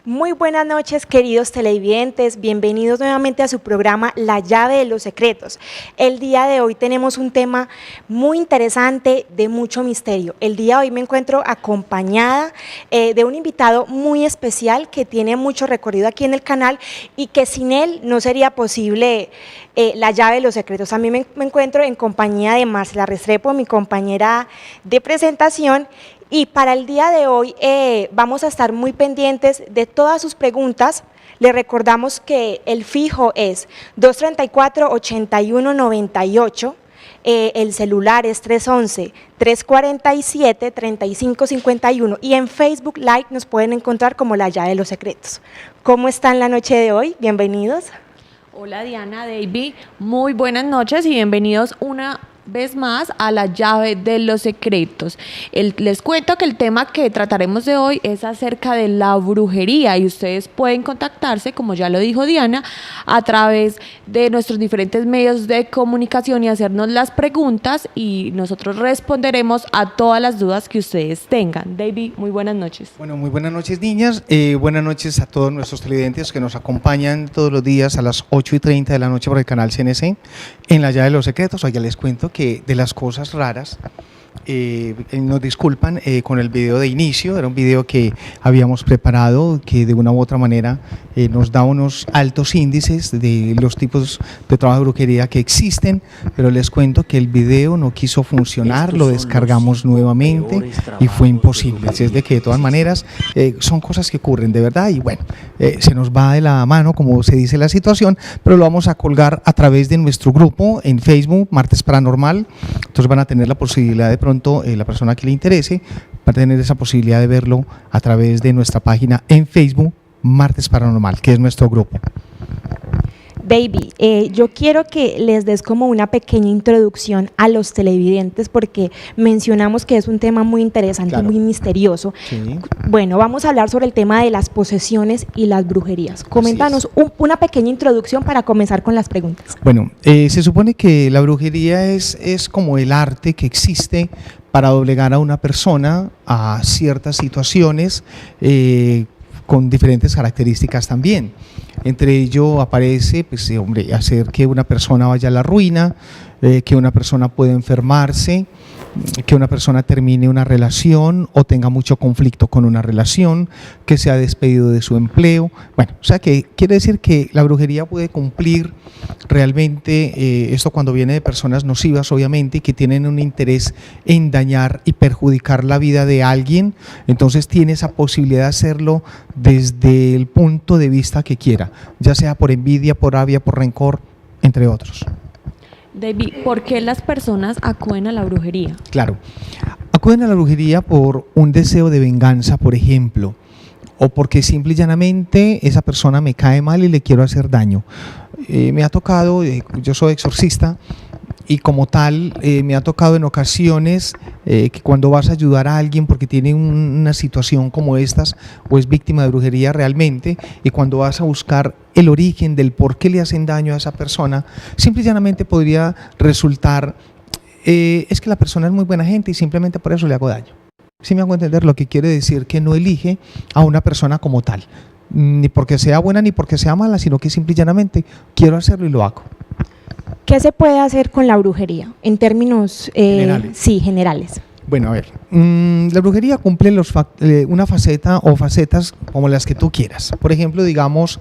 Muy buenas noches, queridos televidentes, bienvenidos nuevamente a su programa La llave de los secretos. El día de hoy tenemos un tema muy interesante, de mucho misterio. El día de hoy me encuentro acompañada de un invitado muy especial que tiene mucho recorrido aquí en el canal y que sin él no sería posible La llave de los secretos. A mí me encuentro en compañía de Marcela Restrepo, mi compañera de presentación. Y para el día de hoy vamos a estar muy pendientes de todas sus preguntas. Le recordamos que el fijo es 234-8198, el celular es 311-347-3551 y en Facebook Live nos pueden encontrar como La llave de los secretos. ¿Cómo están la noche de hoy? Bienvenidos. Hola Diana, David, muy buenas noches y bienvenidos una vez más a La llave de los secretos. Les cuento que el tema que trataremos de hoy es acerca de la brujería y ustedes pueden contactarse, como ya lo dijo Diana, a través de nuestros diferentes medios de comunicación y hacernos las preguntas y nosotros responderemos a todas las dudas que ustedes tengan. David, muy buenas noches. Bueno, muy buenas noches, niñas. Buenas noches a todos nuestros televidentes que nos acompañan todos los días a las 8:30 de la noche por el canal CNC en La llave de los secretos. Oiga, les cuento que de las cosas raras, nos disculpan con el video de inicio, era un video que habíamos preparado que de una u otra manera nos da unos altos índices de los tipos de trabajo de brujería que existen, pero les cuento que el video no quiso funcionar, lo descargamos nuevamente y fue imposible, así es de que de todas maneras son cosas que ocurren de verdad y bueno, se nos va de la mano como se dice la situación, pero lo vamos a colgar a través de nuestro grupo en Facebook, Martes Paranormal. Entonces van a tener la posibilidad de pronto la persona que le interese va a tener esa posibilidad de verlo a través de nuestra página en Facebook, Martes Paranormal, que es nuestro grupo. Baby, yo quiero que les des como una pequeña introducción a los televidentes porque mencionamos que es un tema muy interesante, claro, muy misterioso. Sí. Bueno, vamos a hablar sobre el tema de las posesiones y las brujerías. Coméntanos una pequeña introducción para comenzar con las preguntas. Bueno, se supone que la brujería es como el arte que existe para doblegar a una persona a ciertas situaciones con diferentes características también. Entre ello aparece, pues, hacer que una persona vaya a la ruina, que una persona pueda enfermarse, que una persona termine una relación o tenga mucho conflicto con una relación, que sea despedido de su empleo. Bueno, o sea que quiere decir que la brujería puede cumplir realmente esto cuando viene de personas nocivas, obviamente, y que tienen un interés en dañar y perjudicar la vida de alguien, entonces tiene esa posibilidad de hacerlo desde el punto de vista que quiera, ya sea por envidia, por rabia, por rencor, entre otros. David, ¿por qué las personas acuden a la brujería? Claro, acuden a la brujería por un deseo de venganza, por ejemplo, o porque simple y llanamente esa persona me cae mal y le quiero hacer daño. Me ha tocado, yo soy exorcista, y como tal me ha tocado en ocasiones que cuando vas a ayudar a alguien porque tiene una situación como estas o es víctima de brujería realmente, y cuando vas a buscar el origen del por qué le hacen daño a esa persona, simple y llanamente podría resultar es que la persona es muy buena gente y simplemente por eso le hago daño. ¿Sí me hago entender? Lo que quiere decir que no elige a una persona como tal, ni porque sea buena ni porque sea mala, sino que simple y llanamente quiero hacerlo y lo hago. ¿Qué se puede hacer con la brujería en términos generales? Sí, generales. Bueno, a ver, la brujería cumple una faceta o facetas como las que tú quieras. Por ejemplo, digamos,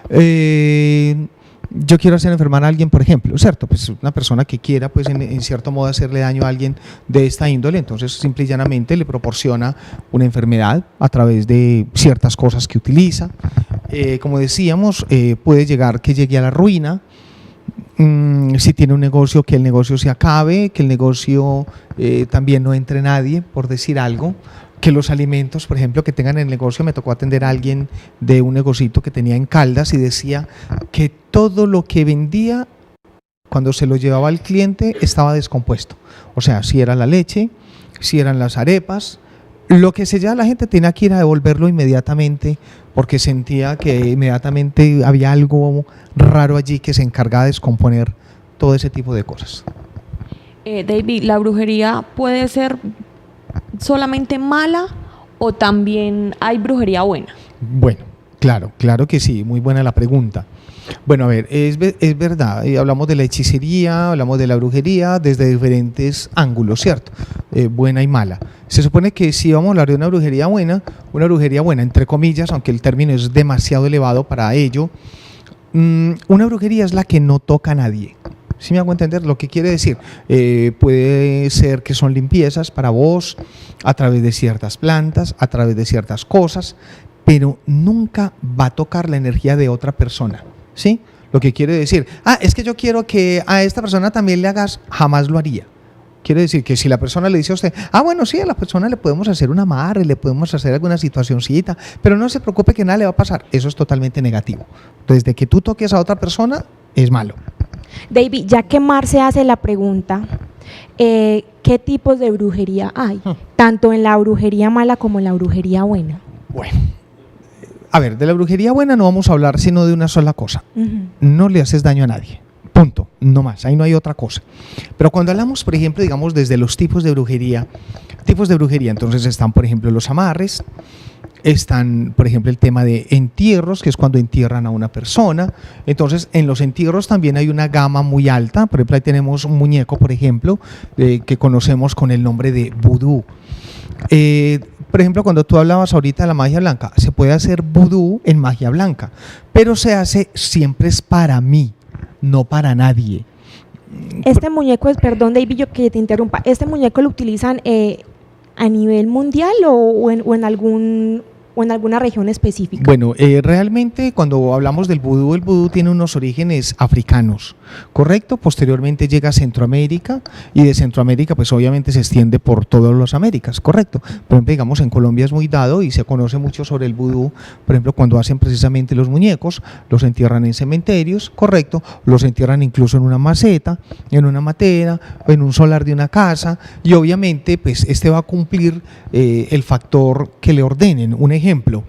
yo quiero hacer enfermar a alguien, por ejemplo, ¿cierto? Pues una persona que quiera, pues en cierto modo hacerle daño a alguien de esta índole, entonces simple y llanamente le proporciona una enfermedad a través de ciertas cosas que utiliza. Como decíamos, puede llegue a la ruina. Si tiene un negocio, que el negocio se acabe, que el negocio también no entre nadie, por decir algo, que los alimentos, por ejemplo, que tengan en el negocio. Me tocó atender a alguien de un negocito que tenía en Caldas y decía que todo lo que vendía, cuando se lo llevaba al cliente, estaba descompuesto. O sea, si era la leche, si eran las arepas, lo que se lleva la gente tenía que ir a devolverlo inmediatamente porque sentía que inmediatamente había algo raro allí que se encargaba de descomponer todo ese tipo de cosas. David, ¿la brujería puede ser solamente mala o también hay brujería buena? Bueno, Claro, claro que sí, muy buena la pregunta. Bueno, a ver, es verdad, hablamos de la hechicería, hablamos de la brujería desde diferentes ángulos, ¿cierto? Buena y mala. Se supone que si vamos a hablar de una brujería buena, entre comillas, aunque el término es demasiado elevado para ello, una brujería es la que no toca a nadie. ¿Sí me hago entender lo que quiere decir? Puede ser que son limpiezas para vos a través de ciertas plantas, a través de ciertas cosas, pero nunca va a tocar la energía de otra persona, ¿sí? Lo que quiere decir, es que yo quiero que a esta persona también le hagas, jamás lo haría. Quiere decir que si la persona le dice a usted, bueno, sí, a la persona le podemos hacer un amarre, le podemos hacer alguna situacioncita, pero no se preocupe que nada le va a pasar. Eso es totalmente negativo. Desde que tú toques a otra persona, es malo. David, ya que Marce hace la pregunta, ¿qué tipos de brujería hay? Tanto en la brujería mala como en la brujería buena. Bueno, a ver, de la brujería buena no vamos a hablar sino de una sola cosa. No le haces daño a nadie. Punto, no más, ahí no hay otra cosa. Pero cuando hablamos, por ejemplo, digamos, desde los tipos de brujería, entonces están, por ejemplo, los amarres, están, por ejemplo, el tema de entierros, que es cuando entierran a una persona. Entonces, en los entierros también hay una gama muy alta. Por ejemplo, ahí tenemos un muñeco, por ejemplo, que conocemos con el nombre de vudú. Por ejemplo, cuando tú hablabas ahorita de la magia blanca, se puede hacer vudú en magia blanca, pero se hace siempre es para mí, no para nadie. Este muñeco es, perdón David, yo que te interrumpa, ¿este muñeco lo utilizan a nivel mundial o en alguna región específica? Bueno, realmente cuando hablamos del vudú, el vudú tiene unos orígenes africanos, ¿correcto? Posteriormente llega a Centroamérica y de Centroamérica pues obviamente se extiende por todas las Américas, ¿correcto? Por ejemplo, digamos en Colombia es muy dado y se conoce mucho sobre el vudú, por ejemplo, cuando hacen precisamente los muñecos, los entierran en cementerios, ¿correcto? Los entierran incluso en una maceta, en una matera, o en un solar de una casa y obviamente pues este va a cumplir el factor que le ordenen. Un ejemplo,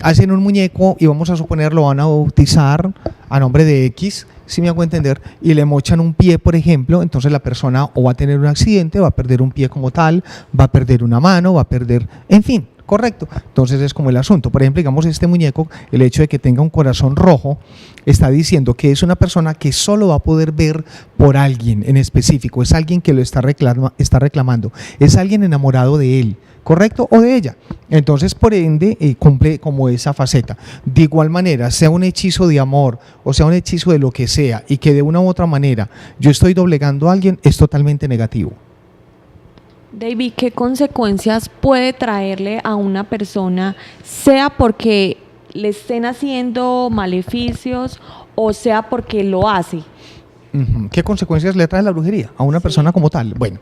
hacen un muñeco y vamos a suponer lo van a bautizar a nombre de X, si me hago entender, y le mochan un pie, por ejemplo, entonces la persona o va a tener un accidente, va a perder un pie como tal, va a perder una mano, va a perder, en fin, correcto. Entonces es como el asunto. Por ejemplo, digamos este muñeco, el hecho de que tenga un corazón rojo, está diciendo que es una persona que solo va a poder ver por alguien en específico, es alguien que lo está reclamando, es alguien enamorado de él, ¿correcto? O de ella. Entonces, por ende, cumple como esa faceta. De igual manera, sea un hechizo de amor o sea un hechizo de lo que sea y que de una u otra manera yo estoy doblegando a alguien, es totalmente negativo. David, ¿qué consecuencias puede traerle a una persona, sea porque le estén haciendo maleficios o sea porque lo hace? ¿Qué consecuencias le trae la brujería a una persona como tal? Bueno,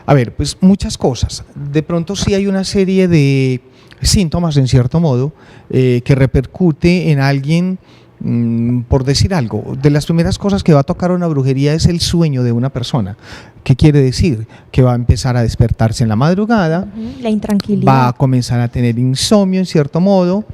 a ver, pues muchas cosas. De pronto sí hay una serie de síntomas, en cierto modo, que repercute en alguien, por decir algo. De las primeras cosas que va a tocar una brujería es el sueño de una persona. ¿Qué quiere decir? Que va a empezar a despertarse en la madrugada, la intranquilidad, va a comenzar a tener insomnio, en cierto modo.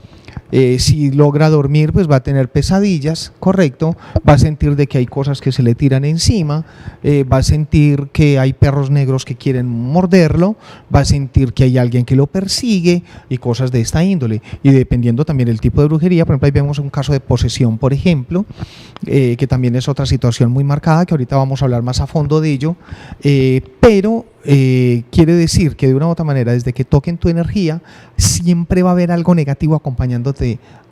Si logra dormir, pues va a tener pesadillas, correcto, va a sentir de que hay cosas que se le tiran encima, va a sentir que hay perros negros que quieren morderlo, va a sentir que hay alguien que lo persigue y cosas de esta índole. Y dependiendo también del tipo de brujería, por ejemplo, ahí vemos un caso de posesión, por ejemplo, que también es otra situación muy marcada, que ahorita vamos a hablar más a fondo de ello, pero quiere decir que de una u otra manera, desde que toquen tu energía, siempre va a haber algo negativo acompañándote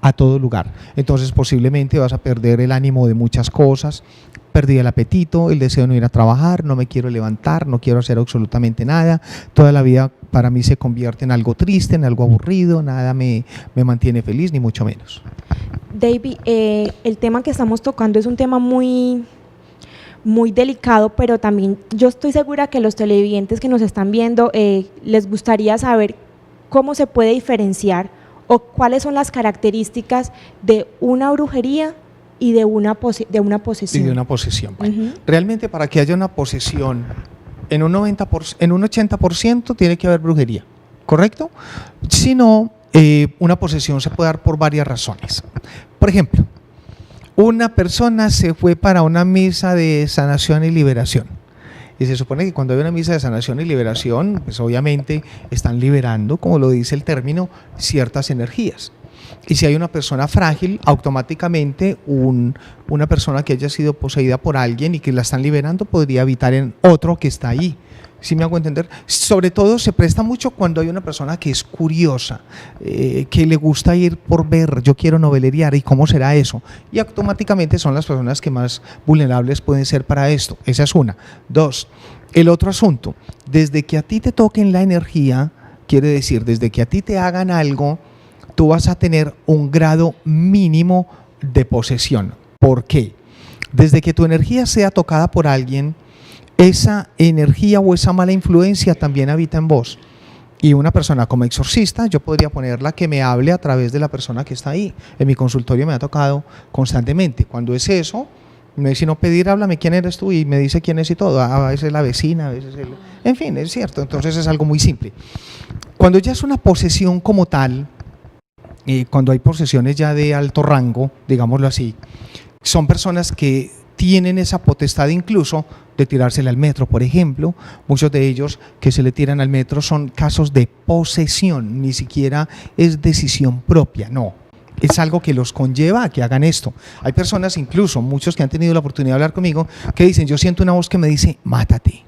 a todo lugar. Entonces posiblemente vas a perder el ánimo de muchas cosas, perdí el apetito, el deseo de no ir a trabajar, no me quiero levantar, no quiero hacer absolutamente nada, toda la vida para mí se convierte en algo triste, en algo aburrido, nada me mantiene feliz, ni mucho menos. David, el tema que estamos tocando es un tema muy delicado, pero también yo estoy segura que los televidentes que nos están viendo les gustaría saber cómo se puede diferenciar o cuáles son las características de una brujería y de una posesión. Y de una posesión. Bueno, realmente para que haya una posesión en un 80% tiene que haber brujería, ¿correcto? Si no, una posesión se puede dar por varias razones. Por ejemplo, una persona se fue para una misa de sanación y liberación. Y se supone que cuando hay una misa de sanación y liberación, pues obviamente están liberando, como lo dice el término, ciertas energías. Y si hay una persona frágil, automáticamente una persona que haya sido poseída por alguien y que la están liberando podría habitar en otro que está ahí. ¿Sí me hago entender? Sobre todo se presta mucho cuando hay una persona que es curiosa, que le gusta ir por ver, yo quiero noveleriar y cómo será eso. Y automáticamente son las personas que más vulnerables pueden ser para esto. Esa es una. Dos, el otro asunto, desde que a ti te toquen la energía, quiere decir, desde que a ti te hagan algo, tú vas a tener un grado mínimo de posesión. ¿Por qué? Desde que tu energía sea tocada por alguien, esa energía o esa mala influencia también habita en vos. Y una persona como exorcista, yo podría ponerla que me hable a través de la persona que está ahí. En mi consultorio me ha tocado constantemente. Cuando es eso, no es sino pedir, háblame quién eres tú, y me dice quién es y todo. A veces la vecina, a veces en fin, es cierto. Entonces es algo muy simple. Cuando ya es una posesión como tal, cuando hay posesiones ya de alto rango, digámoslo así, son personas que tienen esa potestad incluso de tirársela al metro, por ejemplo. Muchos de ellos que se le tiran al metro son casos de posesión, ni siquiera es decisión propia, no. Es algo que los conlleva a que hagan esto. Hay personas, incluso muchos que han tenido la oportunidad de hablar conmigo, que dicen, yo siento una voz que me dice, mátate,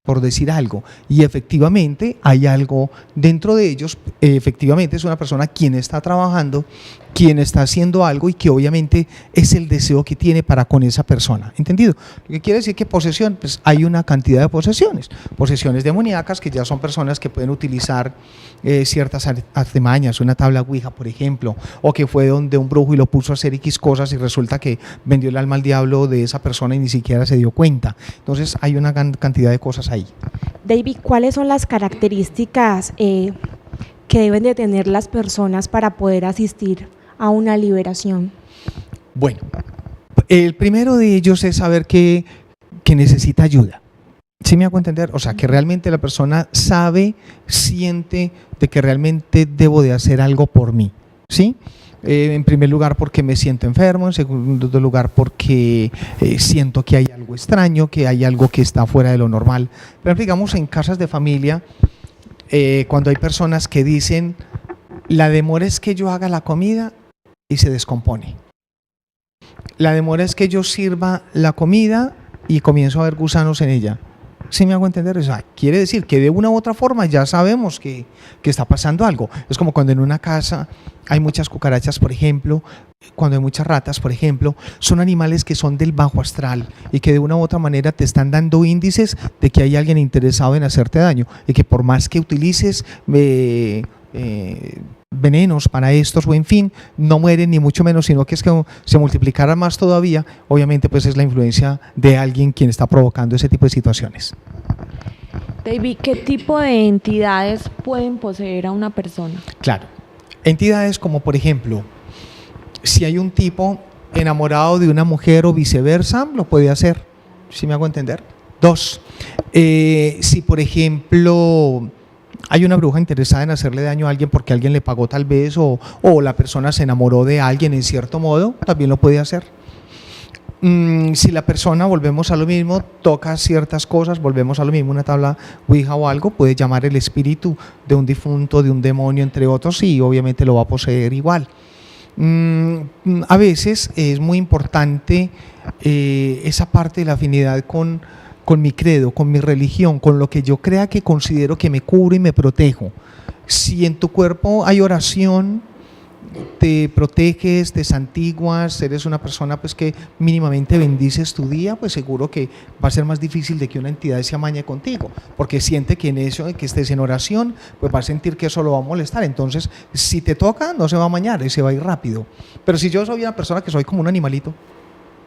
por decir algo, y efectivamente hay algo dentro de ellos. Efectivamente es una persona quien está trabajando, quien está haciendo algo, y que obviamente es el deseo que tiene para con esa persona, ¿entendido? Lo que quiere decir que posesión, pues hay una cantidad de posesiones demoníacas, que ya son personas que pueden utilizar ciertas artimañas, una tabla ouija, por ejemplo, o que fue donde un brujo y lo puso a hacer X cosas y resulta que vendió el alma al diablo de esa persona y ni siquiera se dio cuenta. Entonces hay una gran cantidad de cosas ahí. David, ¿cuáles son las características que deben de tener las personas para poder asistir a una liberación? Bueno, el primero de ellos es saber que necesita ayuda. ¿Sí me hago entender? O sea, que realmente la persona sabe, siente de que realmente debo de hacer algo por mí, ¿sí? En primer lugar porque me siento enfermo, en segundo lugar porque siento que hay algo extraño, que hay algo que está fuera de lo normal. Pero digamos en casas de familia, cuando hay personas que dicen, la demora es que yo haga la comida y se descompone. La demora es que yo sirva la comida y comienzo a ver gusanos en ella. ¿Sí me hago entender? O sea, quiere decir que de una u otra forma ya sabemos que está pasando algo. Es como cuando en una casa hay muchas cucarachas, por ejemplo, cuando hay muchas ratas, por ejemplo, son animales que son del bajo astral y que de una u otra manera te están dando índices de que hay alguien interesado en hacerte daño, y que por más que utilices venenos para estos o en fin, no mueren ni mucho menos, sino que es que se multiplicará más todavía. Obviamente pues es la influencia de alguien quien está provocando ese tipo de situaciones. David, ¿qué tipo de entidades pueden poseer a una persona? Claro, entidades como por ejemplo, si hay un tipo enamorado de una mujer o viceversa, lo puede hacer. ¿Sí me hago entender? Dos, si por ejemplo hay una bruja interesada en hacerle daño a alguien porque alguien le pagó tal vez, o la persona se enamoró de alguien en cierto modo, también lo puede hacer. Si la persona, volvemos a lo mismo, toca ciertas cosas, volvemos a lo mismo, una tabla ouija o algo, puede llamar el espíritu de un difunto, de un demonio, entre otros, y obviamente lo va a poseer igual. A veces es muy importante esa parte de la afinidad con mi credo, con mi religión, con lo que yo crea que considero que me cubro y me protejo. Si en tu cuerpo hay oración, te proteges, te santiguas, eres una persona pues que mínimamente bendices tu día, pues seguro que va a ser más difícil de que una entidad se amañe contigo, porque siente que en eso, que estés en oración, pues va a sentir que eso lo va a molestar. Entonces, si te toca, no se va a amañar y se va a ir rápido. Pero si yo soy una persona que soy como un animalito,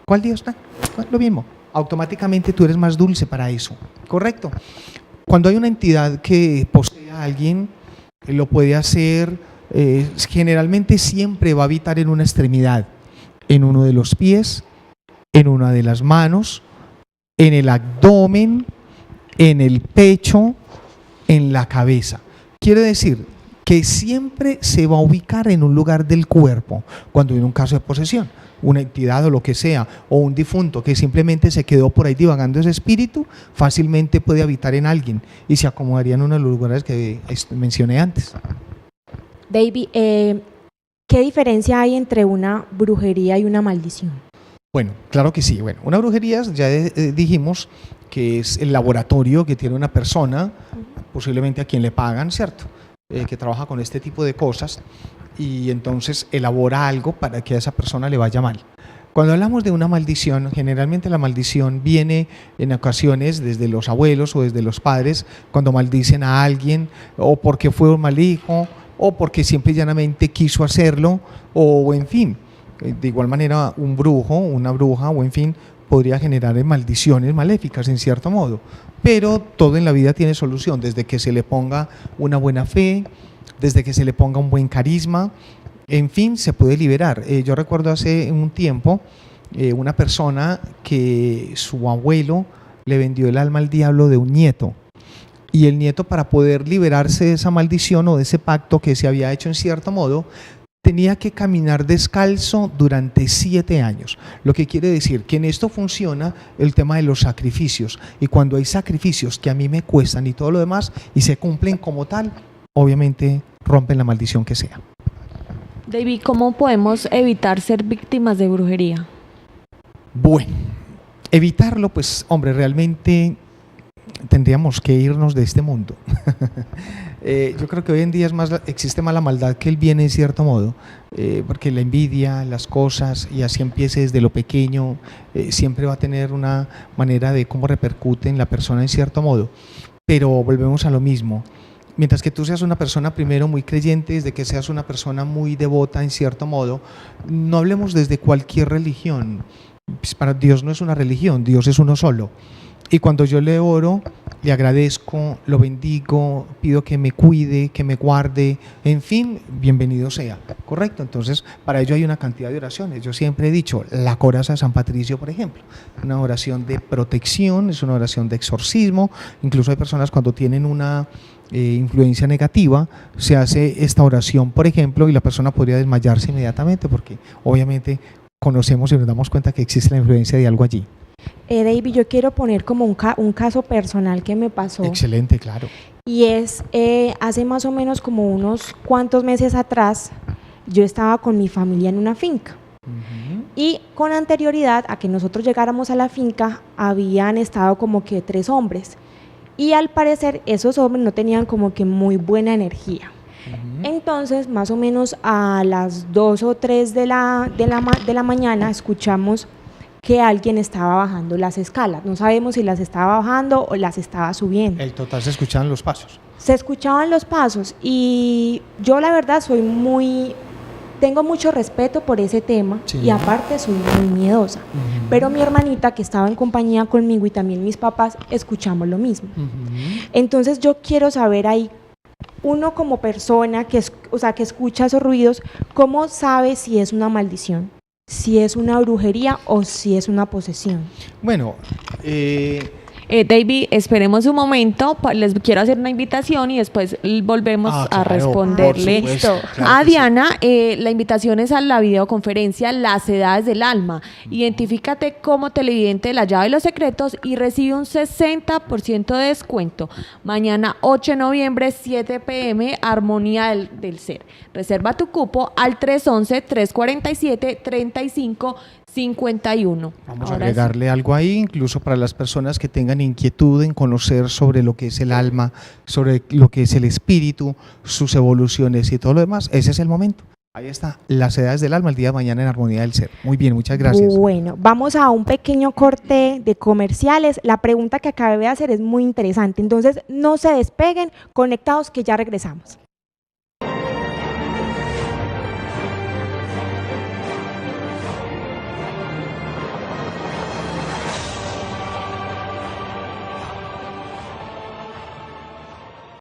¿cuál Dios está? Lo mismo. Automáticamente tú eres más dulce para eso, ¿correcto? Cuando hay una entidad que posee a alguien, lo puede hacer, generalmente siempre va a habitar en una extremidad, en uno de los pies, en una de las manos, en el abdomen, en el pecho, en la cabeza. Quiere decir que siempre se va a ubicar en un lugar del cuerpo cuando hay un caso de posesión. Una entidad o lo que sea, o un difunto que simplemente se quedó por ahí divagando ese espíritu, fácilmente puede habitar en alguien y se acomodaría en uno de los lugares que mencioné antes. David, ¿Qué diferencia hay entre una brujería y una maldición? Bueno, claro que sí. Bueno, una brujería ya dijimos que es el laboratorio que tiene una persona, posiblemente a quien le pagan, ¿cierto? Que trabaja con este tipo de cosas y entonces elabora algo para que a esa persona le vaya mal. Cuando hablamos de una maldición, generalmente la maldición viene en ocasiones desde los abuelos o desde los padres, cuando maldicen a alguien o porque fue un mal hijo o porque simple y llanamente quiso hacerlo o en fin. De igual manera, un brujo, una bruja o en fin, podría generar maldiciones maléficas en cierto modo. Pero todo en la vida tiene solución, desde que se le ponga una buena fe, desde que se le ponga un buen carisma, en fin, se puede liberar. Yo recuerdo hace un tiempo una persona que su abuelo le vendió el alma al diablo de un nieto. Y el nieto, para poder liberarse de esa maldición o de ese pacto que se había hecho en cierto modo, tenía que caminar descalzo durante 7 años, lo que quiere decir que en esto funciona el tema de los sacrificios, y cuando hay sacrificios que a mí me cuestan y todo lo demás y se cumplen como tal, obviamente rompen la maldición que sea. David, ¿cómo podemos evitar ser víctimas de brujería? Bueno, evitarlo, pues hombre, realmente tendríamos que irnos de este mundo. Yo creo que hoy en día existe más la maldad que el bien en cierto modo, porque la envidia, las cosas, y así empiece desde lo pequeño, siempre va a tener una manera de cómo repercute en la persona en cierto modo, pero volvemos a lo mismo. Mientras que tú seas una persona primero muy creyente, desde que seas una persona muy devota en cierto modo, no hablemos desde cualquier religión, pues para Dios no es una religión, Dios es uno solo. Y cuando yo le oro, le agradezco, lo bendigo, pido que me cuide, que me guarde, en fin, bienvenido sea, ¿correcto? Entonces, para ello hay una cantidad de oraciones. Yo siempre he dicho, la coraza de San Patricio, por ejemplo, una oración de protección, es una oración de exorcismo. Incluso hay personas cuando tienen una influencia negativa, se hace esta oración, por ejemplo, y la persona podría desmayarse inmediatamente, porque obviamente conocemos y nos damos cuenta que existe la influencia de algo allí. David, yo quiero poner como un caso personal que me pasó. Excelente, claro. Y es, hace más o menos como unos cuantos meses atrás, yo estaba con mi familia en una finca. Y con anterioridad a que nosotros llegáramos a la finca, habían estado como que 3 hombres. Y al parecer esos hombres no tenían como que muy buena energía. Entonces, más o menos a las 2 o 3 de la mañana escuchamos que alguien estaba bajando las escalas. No sabemos si las estaba bajando o las estaba subiendo. El total, se escuchaban los pasos. Se escuchaban los pasos y yo la verdad tengo mucho respeto por ese tema, sí. Y aparte soy muy miedosa. Pero mi hermanita, que estaba en compañía conmigo, y también mis papás, escuchamos lo mismo. Entonces yo quiero saber ahí, uno como persona que escucha esos ruidos, ¿cómo sabe si es una maldición? Si es una brujería o si es una posesión. Bueno, David, esperemos un momento, les quiero hacer una invitación y después volvemos a responderle a Diana. La invitación es a la videoconferencia Las Edades del Alma. Identifícate como televidente de La Llave de los Secretos y recibe un 60% de descuento. Mañana 8 de noviembre, 7 p.m, Armonía del Ser. Reserva tu cupo al 311-347-3551. Vamos a agregarle algo ahí, incluso para las personas que tengan inquietud en conocer sobre lo que es el alma, sobre lo que es el espíritu, sus evoluciones y todo lo demás. Ese es el momento. Ahí está, Las Edades del Alma, el día de mañana en Armonía del Ser. Muy bien, muchas gracias. Bueno, vamos a un pequeño corte de comerciales. La pregunta que acabé de hacer es muy interesante, entonces no se despeguen, conectados que ya regresamos.